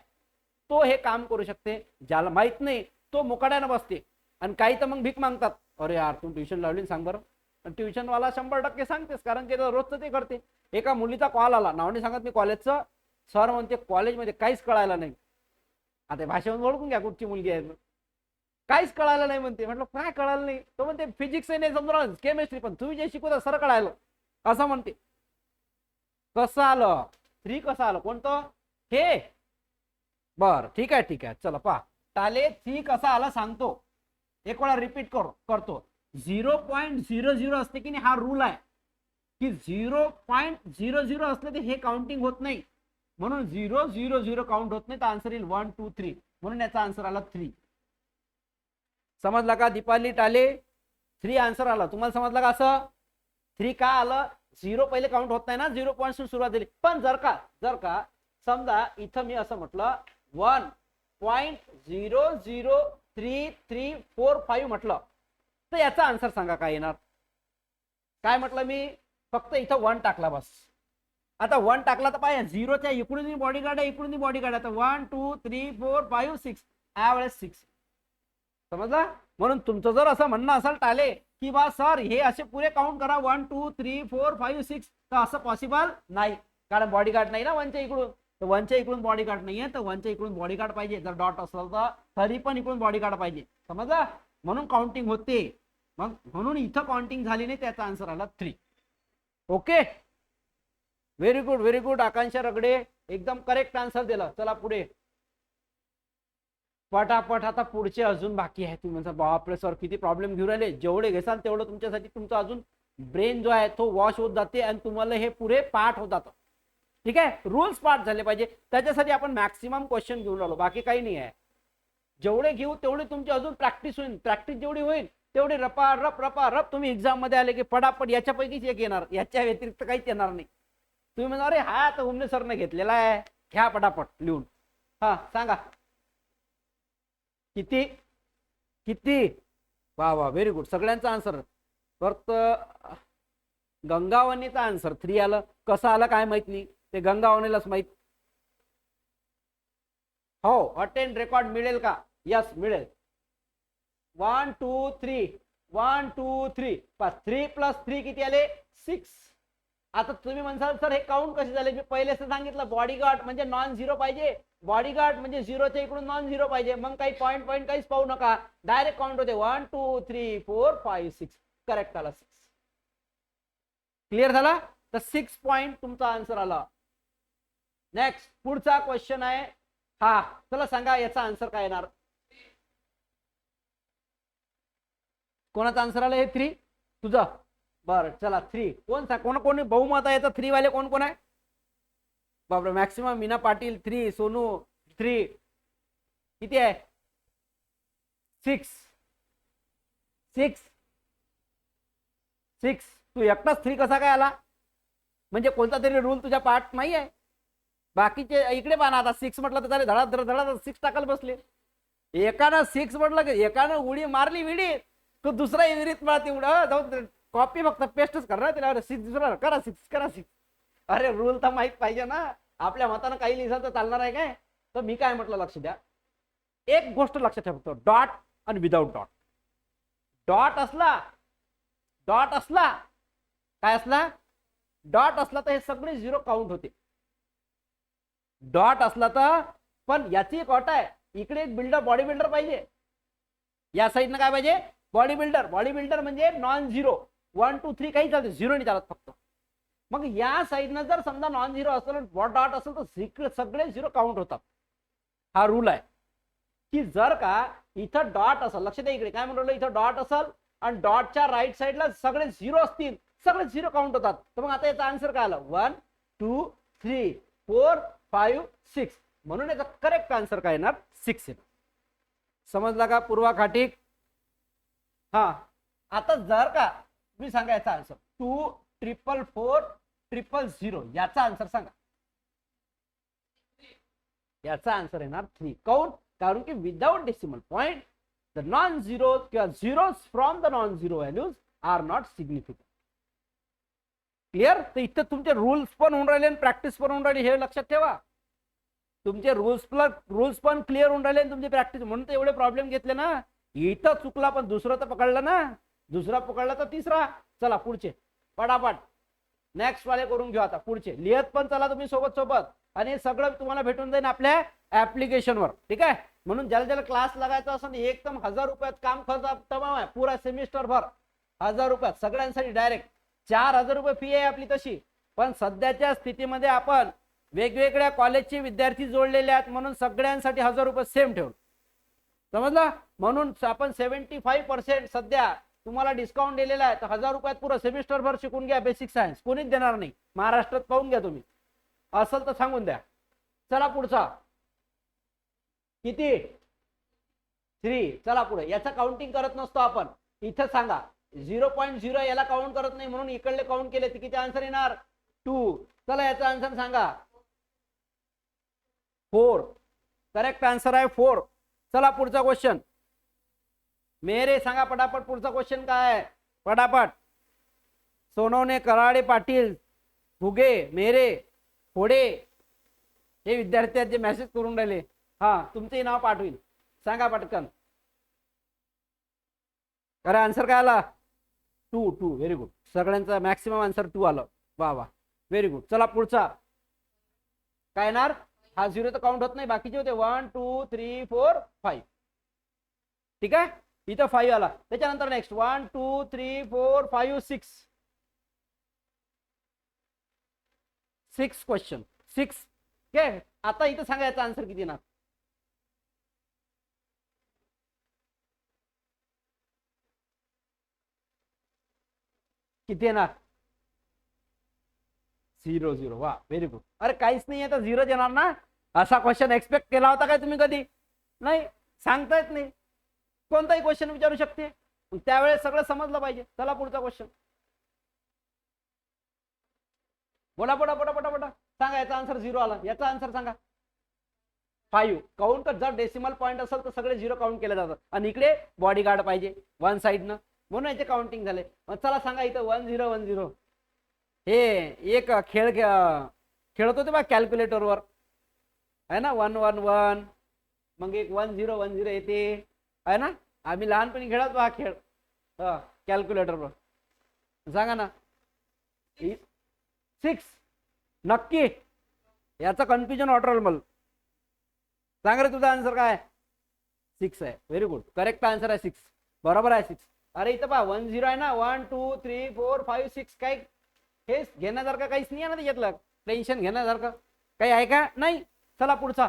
तो हे काम करू शकते, ज्याला माहित नाही तो मुकाड्यानं बसते. आणि काही तर मग भीक मागतात, अरे यार तू ट्युशन लावली सांग बरं. ट्युशन वाला 100% सांगतेस, कारण की रोजचं ते करते. एका मुलीचा कॉल आला, नाव नाही सांगत मी कॉलेजचं, सर म्हणते कॉलेजमध्ये काहीच कळायला नाही. आता भाषेवरून ओळखून घ्या कुठची मुलगी आहे, काहीच कळायला नाही म्हणते. म्हटलं काय कळालं नाही, तो म्हणते फिजिक्स नाही समजून, केमिस्ट्री पण तुम्ही जे शिकवता सर कळायला असं म्हणते. कसं आलं 3, कसं आलं कोणतं हे. बर ठीक आहे ठीक आहे चला पहा. टाले 3 कसा आला सांगतो, एक वेळा रिपीट करतो. 0.00 असते की नाही, हा रूल आहे की 0.00 असले तर हे काउंटिंग होत नाही, म्हणून 000 काउंट होत नाही, तर आन्सर येईल 1 2 3, म्हणून याचा आन्सर आला 3. समजला का दीपाली टाले. 3 आन्सर आला तुम्हाला, समजला का. असं 3 का आलं, 0 पहिले काउंट होत नाही ना, 0 पॉईंट सुरुवात झाली. पण जर का समजा इथं मी असं म्हटलं 1.00334 म्हटलं, तर याचा आन्सर सांगा काय येणार. काय म्हटलं मी, फक्त इथं 1 टाकला बस. आता 1 टाकला तर पाहिजे, 0च्या इकडून बॉडीगार्ड आहे इकडून बॉडीगार्ड आहे, 1 2 3 4 5 6, यावेळेस 6. समजला. म्हणून तुमचं जर असं म्हणणं असेल टाले की बा सर हे असे पुरे काउंट करा 1 2 3 4 5 6, तर असं पॉसिबल नाही, कारण बॉडीगार्ड नाही ना 1च्या इकडून. तर 1च्या इकडून बॉडीगार्ड नाहीये, तर 1च्या इकडून बॉडीगार्ड पाहिजे. जर डॉट असेल तर तरी पण इकडून बॉडीगार्ड पाहिजे. समजला. म्हणून काउंटिंग होते. मग म्हणून इथं काउंटिंग झाली नाही, त्याचा आन्सर आला 3. Okay very good very good. Akanksha Ragade एकदम करेक्ट आन्सर दिला. चला पुढे पटापट. आता पुढचे अजून बाकी आहे. तुम्ही म्हणता बापरे सर किती प्रॉब्लेम घेऊन राहिले. जेवढे घेसाल तेवढं तुमच्यासाठी तुमचा अजून ब्रेन जो आहे तो वॉश होत जाते आणि तुम्हाला हे पुरे पाठ होत जातं. ठीक आहे. रूल्स पाठ झाले पाहिजे, त्याच्यासाठी आपण मॅक्सिमम क्वेश्चन घेऊन राहिलो, बाकी काही नाही आहे. जेवढे घेऊ तेवढे तुमची अजून प्रॅक्टिस होईल. प्रॅक्टिस जेवढी होईल तेवढी रपा रप तुम्ही एक्झाम मध्ये आले की पटापट याच्यापैकीच एक येणार, याच्या व्यतिरिक्त काहीच येणार नाही. तुम्ही म्हणा अरे हा तर उमने सरने घेतलेला आहे, घ्या पटापट लिहून. हा सांगा किती किती. वा वा व्हेरी गुड. सगळ्यांचा आन्सर. फक्त गंगावणीचा आन्सर 3 आलं. कसं आलं काय माहित नाही, ते गंगावणीलाच माहित. हो अटेंड रेकॉर्ड मिळेल का. यस मिळेल. 1 2 3 1 2 3 3 + 3 किती आले 6. आता तुम्ही म्हणसाल सर हे काउंट कसे झाले. मी पहिले सांगितलं बॉडीगार्ड म्हणजे नॉन झिरो पाहिजे, बॉडीगार्ड म्हणजे 0च्या इकडून नॉन झिरो पाहिजे. मग काही पॉईंट काहीच पाहू नका, डायरेक्ट काउंट होते 1 2 3 4 5 6. करेक्ट आला 6. क्लिअर झाला. तर 6 पॉइंट तुमचा आन्सर आला. नेक्स्ट पुढचा क्वेश्चन आहे हा. चला सांगा याचा आन्सर काय येणार. कोणाचा आन्सर आला हे 3 तुझा. बरं चला 3 कोण कोण बहुमत आहे याचा 3 वाले कोण कोण आहे. बापरे मॅक्सिमम. मीना पाटील 3, सोनू 3, किती आहे 6 6 6. तू एकटाच 3 कसा काय आला. म्हणजे कोणता तरी रूल तुझ्या पाठ नाही आहे. बाकीचे इकडे पाहा आता 6 म्हटलं तर झाले धडा धडा 6 टाकायला बसले. एकानं 6 म्हटलं की एकानं उडी मारली विडीत तो दुसरा विहिरीत मला तेवढं जाऊन कॉपी फक्त पेस्टच करणार तिला 6 दुसरा करा 6 करा 6. अरे रूल तर माहित पाहिजे ना. आपल्या मतानं काही लिहिलं तर चालणार आहे काय. तर मी काय म्हटलं लक्ष द्या, एक गोष्ट लक्षात ठेवतो, डॉट आणि विदाउट डॉट. डॉट असला काय असला, डॉट असला तर हे सगळे झिरो काउंट होते. डॉट असला तर, पण याची एक अट आहे, इकडे एक बिल्डर बॉडी बिल्डर पाहिजे, या साईडनं काय पाहिजे बॉडी बिल्डर. बॉडी बिल्डर म्हणजे नॉन झिरो 1 2 3 काही चालते, झिरो नाही चालत फक्त. मग या साईडनं जर समजा नॉन झिरो असेल डॉट असेल तर सगळे झिरो काउंट होतात. हा रूल आहे की जर का इथं डॉट असेल, लक्ष द्या इकडे काय म्हणलं, इथं डॉट असेल आणि डॉटच्या राईट साईडला सगळे झिरो असतील, सगळे झिरो काउंट होतात. तर मग आता याचा आन्सर काय आला 1 2 3 4 5 6. म्हणून याचा करेक्ट आन्सर काय येणार 6 येणार. समजला का पूर्वा खाटीक. हा आता जर का तुम्ही सांगा याचा आन्सर 2 4 4 0 0 याचा आन्सर सांगा. याचा आन्सर येणार 3. काउंट कारण की without decimal point the non zero किंवा zeros from the non zero values are not significant. Clear. तर इथं तुमचे रूल्स पण होऊन राहिले आणि प्रॅक्टिस पण होऊन राहिली, हे लक्षात ठेवा. तुमचे रूल्स पण क्लिअर होऊन राहिले आणि तुमची प्रॅक्टिस, म्हणून तर एवढे प्रॉब्लेम घेतले ना. इथं चुकला पण दुसरं तर पकडलं ना, दुसरा पकडला तर तिसरा. चला पुढचे पटापट नेक्स्ट वाले करून घेऊ. आता पुढचे लिहत पण चला तुम्ही सोबत सोबत, आणि हे सगळं तुम्हाला भेटून जाईल आपल्या ऍप्लिकेशनवर. ठीक आहे. म्हणून ज्याला ज्याला क्लास लागायचा असेल एकदम 1000 रुपयात काम खर्च तमाम आहे, पुरा सेमिस्टर भर 1000 रुपयात सगळ्यांसाठी डायरेक्ट. 4000 रुपये फी आहे आपली तशी. पण सध्याच्या स्थितीमध्ये आपण वेगवेगळ्या कॉलेजचे विद्यार्थी जोडलेले आहेत म्हणून सगळ्यांसाठी 1000 रुपये सेम ठेवून, समजलं. म्हणून आपण 75% सध्या तुम्हाला डिस्काउंट दिलेला आहे. तर 1000 रुपयात पुरा सेमिस्टर भर शिकून घ्या बेसिक सायन्स. कोणीच देणार नाही महाराष्ट्रात, पाहून घ्या तुम्ही, असेल तर सांगून द्या. चला पुढचा किती 3. चला पुढे, याचा काउंटिंग करत नसतो आपण. इथं सांगा 0.0 याला काउंट करत नाही म्हणून इकडले काउंट केले तर किती आन्सर येणार 2. चला याचा आन्सर सांगा 4. करेक्ट आन्सर आहे 4. चला पुढचा क्वेश्चन मेरे सांगा पटापट. पुढचा क्वेश्चन काय आहे पटापट. सोनवणे, कराडे, पाटील, भुगे, मेरे, फोडे हे विद्यार्थी आहेत जे मेसेज करून राहिले. हा तुमचे नाव पाठवील, सांगा पटकन. अरे आन्सर काय आला 2 2. Very good. सगळ्यांचा मॅक्सिमम आन्सर 2 आलं. वा वा व्हेरी गुड. चला पुढचा काय येणार. हा 0 तर काउंट होत नाही, बाकीचे होते 1 2 3 4 5. ठीक आहे. इथं 5 आला. त्याच्यानंतर नेक्स्ट 1 2 3 4 5 6 6 क्वेश्चन 6. ओके. आता इथं सांगायचा आन्सर किती ना किती येणार 0 0. वा व्हेरी गुड. अरे काहीच नाही आहे तर 0 येणार ना. असा क्वेश्चन एक्सपेक्ट केला होता काय तुम्ही कधी. नाही सांगता येत नाही, कोणताही क्वेश्चन विचारू शकते, त्यावेळेस सगळं समजलं पाहिजे. चला पुढचा क्वेश्चन बोला पटा पटा पटा पटा सांगा. याचा आन्सर 0 आला. याचा आन्सर सांगा 5. काउंट कर, जर डेसिमल पॉईंट असेल तर सगळे 0 काउंट केले जातात आणि इकडे बॉडीगार्ड पाहिजे वन साइडनं, म्हणून याचे काउंटिंग झाले. चला सांगा इथं 1 0 1 0. हे एक खेळ खेळत होते बा कॅल्क्युलेटरवर आहे ना. 1 1 1 मग एक 1 0 1 0 येते आहे ना. आम्ही लहानपणी खेळत हा खेळ कॅल्क्युलेटरवर. सांगा ना 6. नक्की याचा कन्फ्युजन वाटलं मला. सांग रे तुझा आन्सर काय 6 आहे. Very good. करेक्ट आन्सर आहे 6. बरोबर आहे 6. अरे इथं पहा 1 0 आहे ना. 1 2 3 4 5 6. काही हे घेण्यासारखं काहीच नाही आहे ना त्याच्यातलं. टेन्शन घेण्यासारखं काही आहे का नाही. चला पुढचा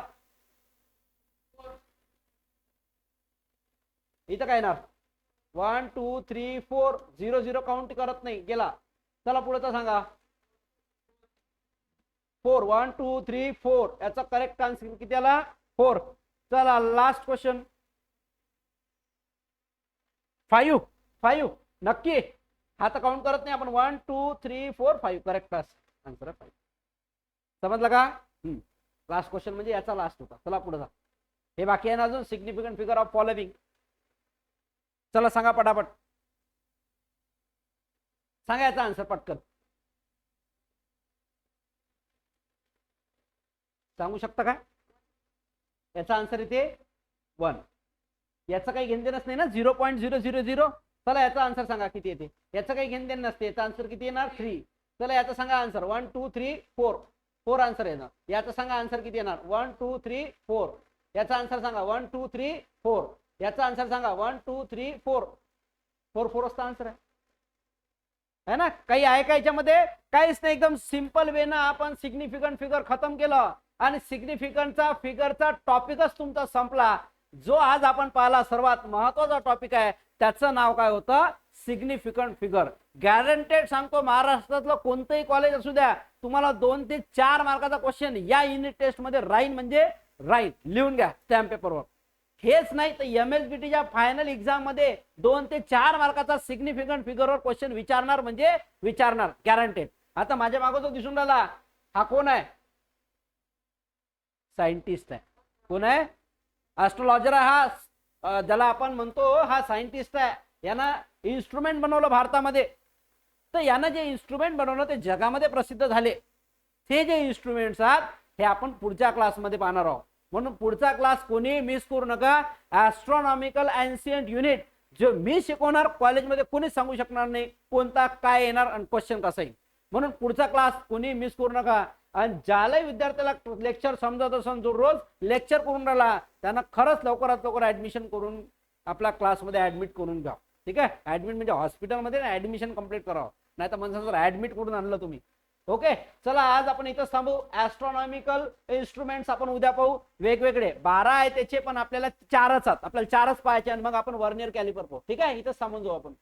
इथं काय येणार 1 2 3 4 0 0 काउंट करत नाही गेला. चला पुढचा सांगा 4. 1 2 3 4 याचा करेक्ट आन्सर किती आला 4. चला लास्ट क्वेश्चन 5 नक्की. हा तर काउंट करत नाही आपण. 1 2 3 4 5 करेक्ट आन्सर आहे 5. समजलं का? लास्ट क्वेश्चन म्हणजे याचा लास्ट होता. चला पुढे जा. हे बाकी आहे ना अजून, सिग्निफिकंट फिगर ऑफ फॉलोइंग. चला सांगा पटापट, सांगा याचा आन्सर पटकन. सांगू शकता का? याचा आन्सर इथे 1. याचं काही घेणदेणच नाही ना, 0.000. चला याचा आन्सर सांगा किती येते. याचं काही घेणदेण नसते. याचा आन्सर किती येणार? 3. चला याचा सांगा आन्सर. 1 2 3 4. 4 आन्सर येणार. याचा सांगा आन्सर किती येणार? 1 2 3 4. याचा आन्सर सांगा 1 2 3 4. याचा आन्सर सांगा 1 2 3 4. 4 4 असता आन्सर आहे ना. काही आहे का याच्यामध्ये? काहीच नाही. एकदम सिंपल वे ना आपण सिग्निफिकंट फिगर खतम केलं आणि सिग्निफिकंटचा फिगरचा टॉपिकच तुमचा संपला. जो आज आपण पाहिला सर्वात महत्वाचा टॉपिक आहे त्याचं नाव काय होतं? Significant figure. गॅरंटेड सांगतो, महाराष्ट्रातलं कोणतंही कॉलेज असू द्या, तुम्हाला 2 ते 4 मार्काचा क्वेश्चन या युनिट टेस्ट मध्ये राहील म्हणजे राईट. लिहून घ्या स्टॅम्प पेपरवर. हेच नाही तर MSBTच्या फायनल एक्झाम मध्ये 2 ते 4 मार्काचा सिग्निफिकंट फिगरवर क्वेश्चन विचारणार म्हणजे विचारणार, गॅरंटेड. आता माझ्या मागं जो दिसून राहिला हा कोण आहे? सायंटिस्ट आहे. कोण आहे? ॲस्ट्रोलॉजर आहे हा. ज्याला आपण म्हणतो हा सायंटिस्ट आहे. यानं इन्स्ट्रुमेंट बनवलं भारतामध्ये. तर यानं जे इन्स्ट्रुमेंट बनवलं ते जगामध्ये प्रसिद्ध झाले. ते जे इन्स्ट्रुमेंट्स आहेत हे आपण पुढच्या क्लासमध्ये पाहणार आहोत. म्हणून पुढचा क्लास कोणी मिस करू नका. ॲस्ट्रॉनॉमिकल एन्शियंट युनिट जो मी शिकवणार, कॉलेजमध्ये कोणीच सांगू शकणार नाही कोणता काय येणार आणि क्वेश्चन कसा येईल. म्हणून पुढचा क्लास कोणी मिस करू नका. आणि ज्यालाही विद्यार्थ्याला लेक्चर समजत असेल, जो रोज लेक्चर करून राहिला, त्यांना खरंच लवकरात लवकर ऍडमिशन करून आपल्या क्लासमध्ये ऍडमिट करून घ्या. ठीक आहे? ऍडमिट म्हणजे हॉस्पिटलमध्ये ऍडमिशन कंप्लीट करावं, नाही तर म्हणजे ऍडमिट करून आणलं तुम्ही. ओके, चला आज आपण इथं थांबू. ऍस्ट्रॉनॉमिकल इन्स्ट्रुमेंट्स आपण उद्या पाहू. वेगवेगळे 12 आहे त्याचे, पण आपल्याला 4च आहेत. आपल्याला 4च पाहायचे आणि मग आपण वर्नियर कॅलिपर पाहू. ठीक आहे? इथंच थांबून जाऊ आपण.